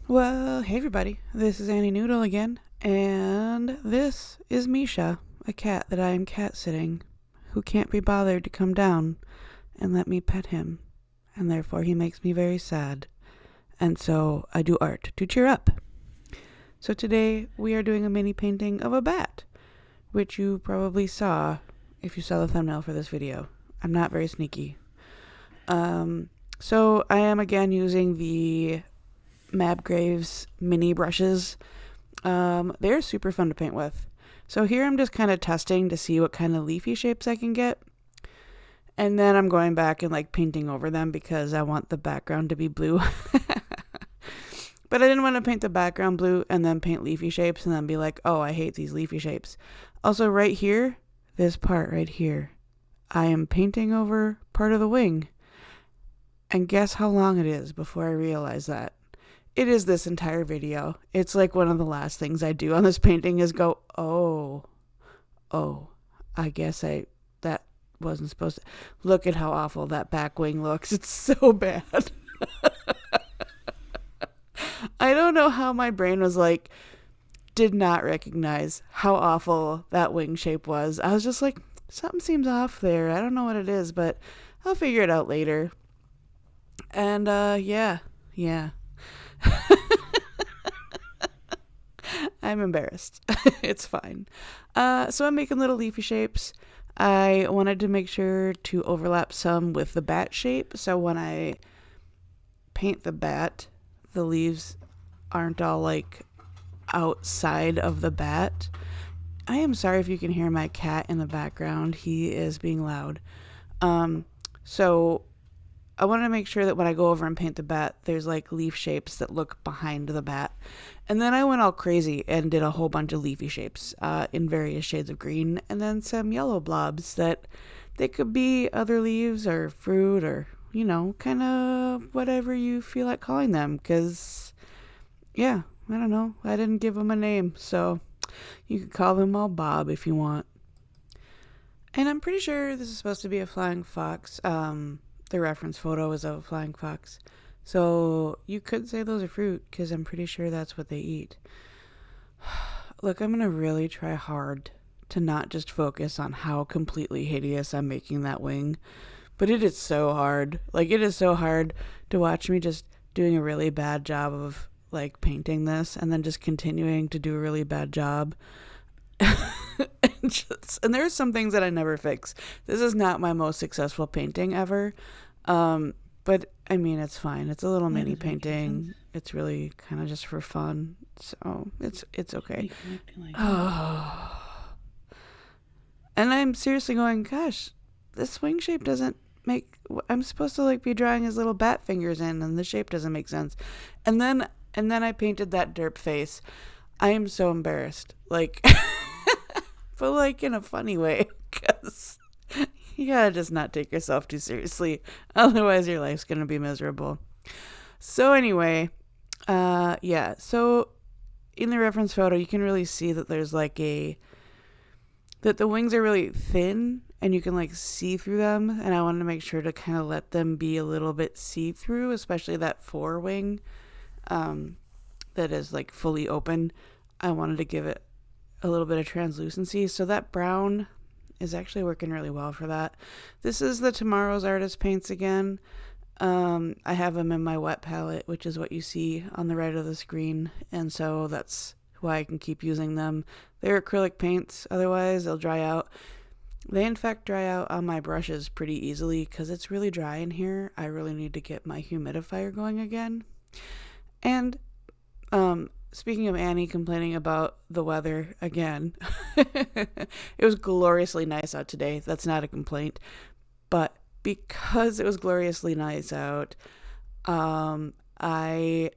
Well, hey everybody, this is Annie Noodle again, and this is Misha, a cat that I am cat sitting, who can't be bothered to come down and let me pet him, and therefore he makes me very sad, and so I do art to cheer up. So today we are doing a mini painting of a bat, which you probably saw if you saw the thumbnail for this video. I'm not very sneaky. So I am again using the Mabgraves mini brushes. They're super fun to paint with. So here I'm just kind of testing to see what kind of leafy shapes I can get. And then I'm going back and like painting over them because I want the background to be blue. But I didn't want to paint the background blue and then paint leafy shapes and then be like, oh, I hate these leafy shapes. Also right here, this part right here, I am painting over part of the wing. And guess how long it is before I realize that? It is this entire video. It's like one of the last things I do on this painting is go, oh, I guess that wasn't supposed to. Look at how awful that back wing looks. It's so bad. I don't know how my brain was like, did not recognize how awful that wing shape was. I was just like, something seems off there. I don't know what it is, but I'll figure it out later. And yeah. I'm embarrassed. It's fine. So I'm making little leafy shapes. I wanted to make sure to overlap some with the bat shape. So when I paint the bat, the leaves aren't all like outside of the bat. I am sorry if you can hear my cat in the background. He is being loud. So I want to make sure that when I go over and paint the bat, there's like leaf shapes that look behind the bat. And then I went all crazy and did a whole bunch of leafy shapes in various shades of green, and then some yellow blobs that they could be other leaves or fruit or, you know, kind of whatever you feel like calling them. Because, yeah, I don't know. I didn't give them a name, so you could call them all Bob if you want. And I'm pretty sure this is supposed to be a flying fox. The reference photo is of a flying fox. So you could say those are fruit because I'm pretty sure that's what they eat. Look, I'm going to really try hard to not just focus on how completely hideous I'm making that wing. But it is so hard. Like, it is so hard to watch me just doing a really bad job of like painting this and then just continuing to do a really bad job. And there's some things that I never fix. This is not my most successful painting ever. But I mean, it's fine. It's a little mini painting. It's really kind of just for fun. So it's okay. Oh. And I'm seriously going, gosh, this wing shape doesn't make, I'm supposed to like be drawing his little bat fingers in and the shape doesn't make sense. And then I painted that derp face. I am so embarrassed. Like, but like in a funny way, because you gotta just not take yourself too seriously. Otherwise your life's gonna be miserable. So anyway, yeah. So in the reference photo, you can really see that there's like that the wings are really thin and you can like see through them. And I wanted to make sure to kind of let them be a little bit see-through, especially that forewing that is like fully open. I wanted to give it a little bit of translucency. So that brown is actually working really well for that. This is the Tomorrow's Artist paints again. I have them in my wet palette, which is what you see on the right of the screen. And so that's why I can keep using them. They're acrylic paints. Otherwise, they'll dry out. They, in fact, dry out on my brushes pretty easily because it's really dry in here. I really need to get my humidifier going again. And speaking of Annie complaining about the weather again, it was gloriously nice out today. That's not a complaint. But because it was gloriously nice out, I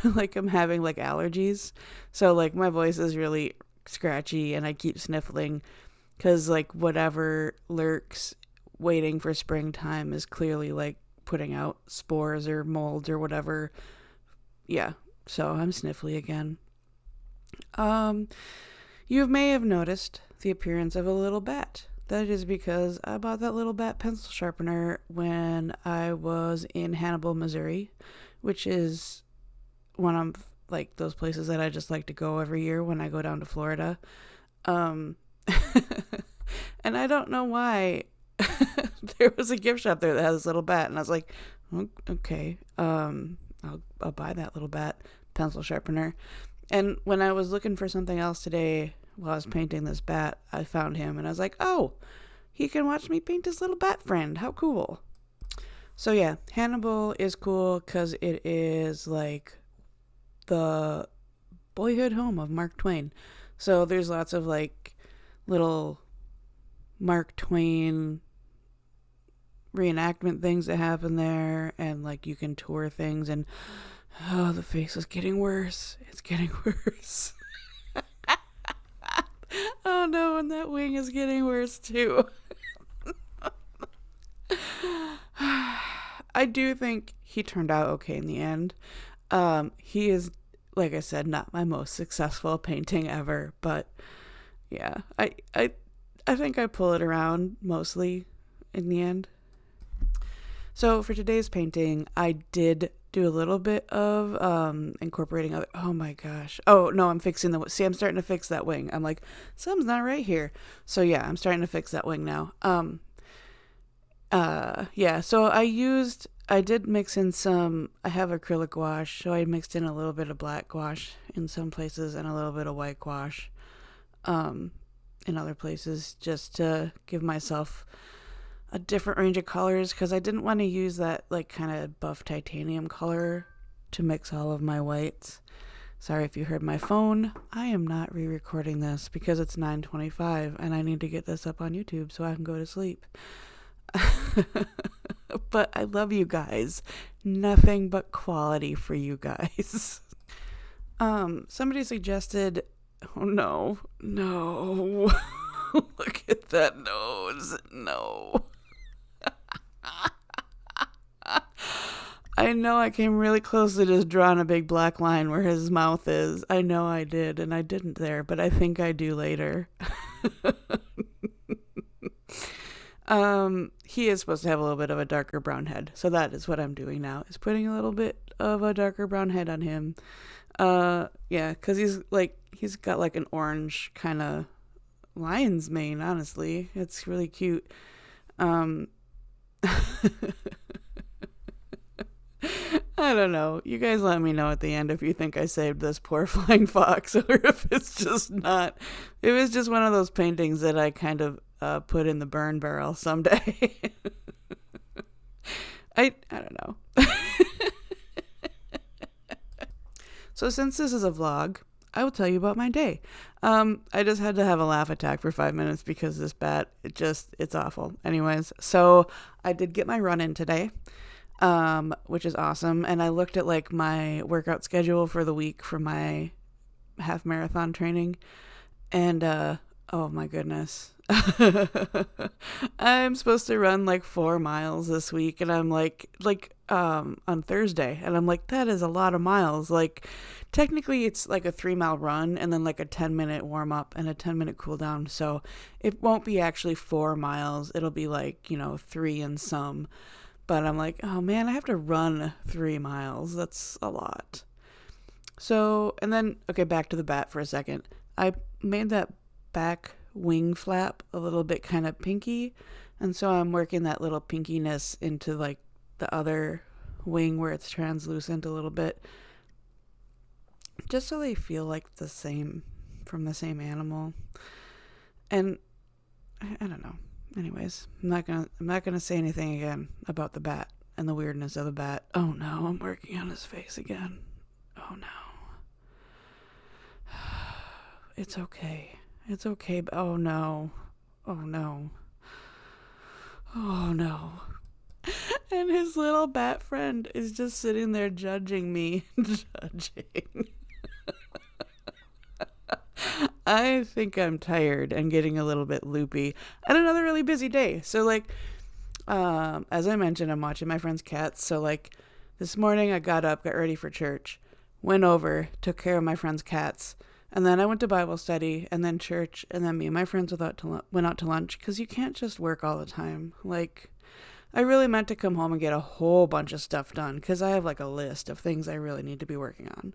like I'm having like allergies. So like my voice is really scratchy and I keep sniffling because like whatever lurks waiting for springtime is clearly like putting out spores or molds or whatever. Yeah. So I'm sniffly again. You may have noticed the appearance of a little bat. That is because I bought that little bat pencil sharpener when I was in Hannibal, Missouri, which is one of like those places that I just like to go every year when I go down to Florida. And I don't know why there was a gift shop there that has this little bat, and I was like, okay, I'll buy that little bat pencil sharpener. And when I was looking for something else today while I was painting this bat, I found him, and I was like, oh, he can watch me paint his little bat friend. How cool. So yeah, Hannibal is cool because it is like the boyhood home of Mark Twain. So there's lots of like little Mark Twain reenactment things that happen there, and like you can tour things, and oh, the face is getting worse. It's getting worse. Oh no, and that wing is getting worse too. I do think he turned out okay in the end. He is, like I said, not my most successful painting ever, but yeah, I think I pull it around mostly in the end. So for today's painting, I did do a little bit of incorporating other. Oh my gosh. Oh no, I'm starting to fix that wing. I'm like, something's not right here. So yeah, I'm starting to fix that wing now. Yeah, so I did mix in I have acrylic gouache, so I mixed in a little bit of black gouache in some places and a little bit of white gouache in other places, just to give myself a different range of colors, because I didn't want to use that like kind of buff titanium color to mix all of my whites. Sorry if you heard my phone. I am not re-recording this because it's 9:25 and I need to get this up on YouTube so I can go to sleep. But I love you guys. Nothing but quality for you guys. Somebody suggested, oh no, look at that nose. No. I know I came really close to just drawing a big black line where his mouth is. I know I did, and I didn't there, but I think I do later. He is supposed to have a little bit of a darker brown head, so that is what I'm doing now, is putting a little bit of a darker brown head on him. Yeah, because he's got like an orange kind of lion's mane, honestly. It's really cute. I don't know. You guys let me know at the end if you think I saved this poor flying fox, or if it's just not. It was just one of those paintings that I kind of put in the burn barrel someday. I don't know. So since this is a vlog, I will tell you about my day. I just had to have a laugh attack for 5 minutes because this bat, it's awful. Anyways, so I did get my run in today, which is awesome. And I looked at like my workout schedule for the week for my half marathon training, and oh my goodness. I'm supposed to run like 4 miles this week, and I'm like on Thursday, and I'm like, that is a lot of miles. Like technically it's like a 3-mile run and then like a 10-minute warm up and a 10-minute cool down, so it won't be actually 4 miles. It'll be like 3 and some. But I'm like, oh man, I have to run 3 miles. That's a lot. So, and then okay, back to the bat for a second. I made that back wing flap a little bit kind of pinky, and so I'm working that little pinkiness into like the other wing where it's translucent a little bit, just so they feel like the same, from the same animal. And I don't know. Anyways, I'm not gonna say anything again about the bat and the weirdness of the bat. Oh no, I'm working on his face again. Oh no. It's okay. It's okay. Oh no. Oh no. Oh no. And his little bat friend is just sitting there judging me. Judging. I think I'm tired and getting a little bit loopy. And another really busy day. So like, as I mentioned, I'm watching my friend's cats. So like this morning I got up, got ready for church, went over, took care of my friend's cats. And then I went to Bible study, and then church, and then me and my friends went out to lunch, because you can't just work all the time. Like, I really meant to come home and get a whole bunch of stuff done because I have like a list of things I really need to be working on.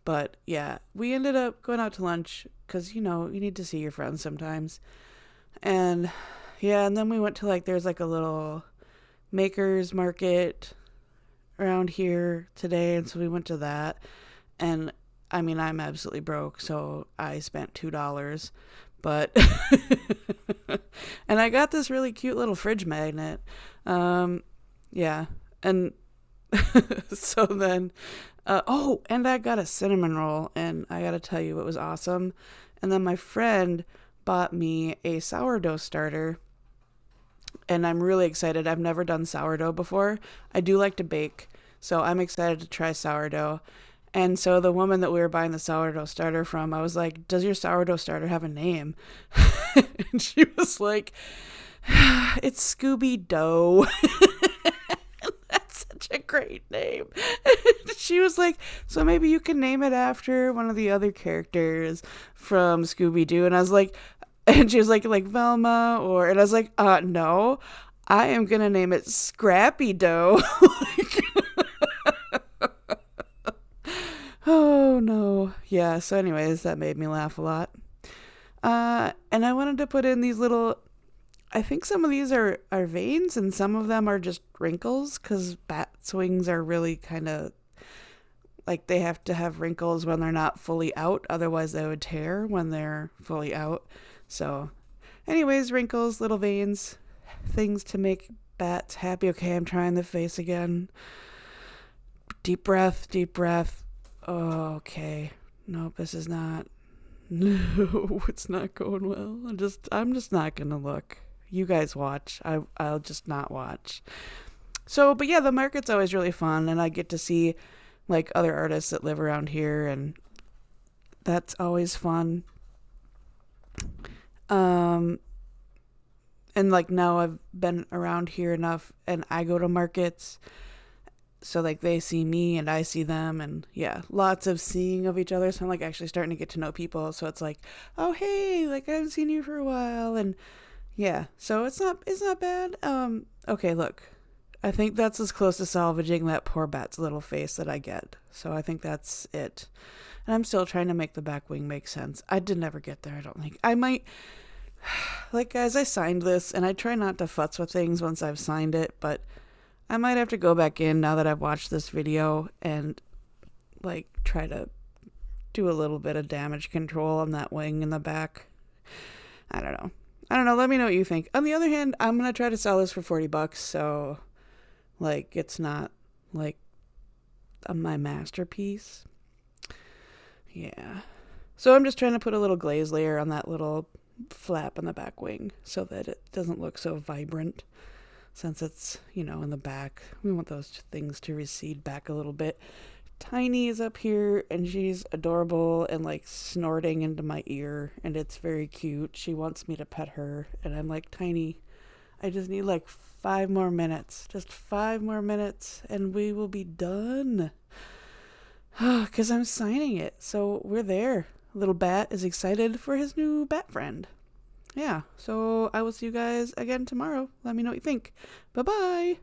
But yeah, we ended up going out to lunch because, you know, you need to see your friends sometimes. And yeah, and then we went to like, there's like a little makers market around here today. And so we went to that. And I mean, I'm absolutely broke. So I spent $2. But, and I got this really cute little fridge magnet. Yeah. And so then, oh, and I got a cinnamon roll, and I gotta tell you, it was awesome. And then my friend bought me a sourdough starter, and I'm really excited. I've never done sourdough before. I do like to bake, so I'm excited to try sourdough. And so the woman that we were buying the sourdough starter from, I was like, does your sourdough starter have a name? And she was like, it's Scooby Dough. That's such a great name. She was like, so maybe you can name it after one of the other characters from Scooby Doo. And I was like, and she was like Velma, and I was like, no, I am going to name it Scrappy Dough. Oh no. Yeah, so anyways, that made me laugh a lot. And I wanted to put in these little, I think some of these are veins and some of them are just wrinkles because bats' wings are really kind of like they have to have wrinkles when they're not fully out. Otherwise they would tear when they're fully out. So anyways, wrinkles, little veins, things to make bats happy. Okay, I'm trying the face again. Deep breath, deep breath. Oh, okay. Nope, this is not. No, it's not going well. I'm just not gonna look. You guys watch. I'll just not watch. So, but yeah, the market's always really fun, and I get to see like other artists that live around here, and that's always fun. And like now I've been around here enough, and I go to markets. So like they see me and I see them, and yeah, lots of seeing of each other. So I'm like actually starting to get to know people. So it's like, oh hey, like I haven't seen you for a while, and yeah, so it's not bad. Okay, look, I think that's as close to salvaging that poor bat's little face that I get. So I think that's it. And I'm still trying to make the back wing make sense. I did never get there. I don't think I might. Like guys, I signed this, and I try not to futz with things once I've signed it, but I might have to go back in now that I've watched this video and like try to do a little bit of damage control on that wing in the back. I don't know. Let me know what you think. On the other hand, I'm going to try to sell this for $40. So like it's not like my masterpiece. Yeah. So I'm just trying to put a little glaze layer on that little flap on the back wing so that it doesn't look so vibrant. Since it's, you know, in the back, we want those things to recede back a little bit. Tiny is up here, and she's adorable and like snorting into my ear, and it's very cute. She wants me to pet her, and I'm like, Tiny, I just need like 5 more minutes. Just 5 more minutes, and we will be done. Because I'm signing it, so we're there. Little bat is excited for his new bat friend. Yeah, so I will see you guys again tomorrow. Let me know what you think. Bye-bye.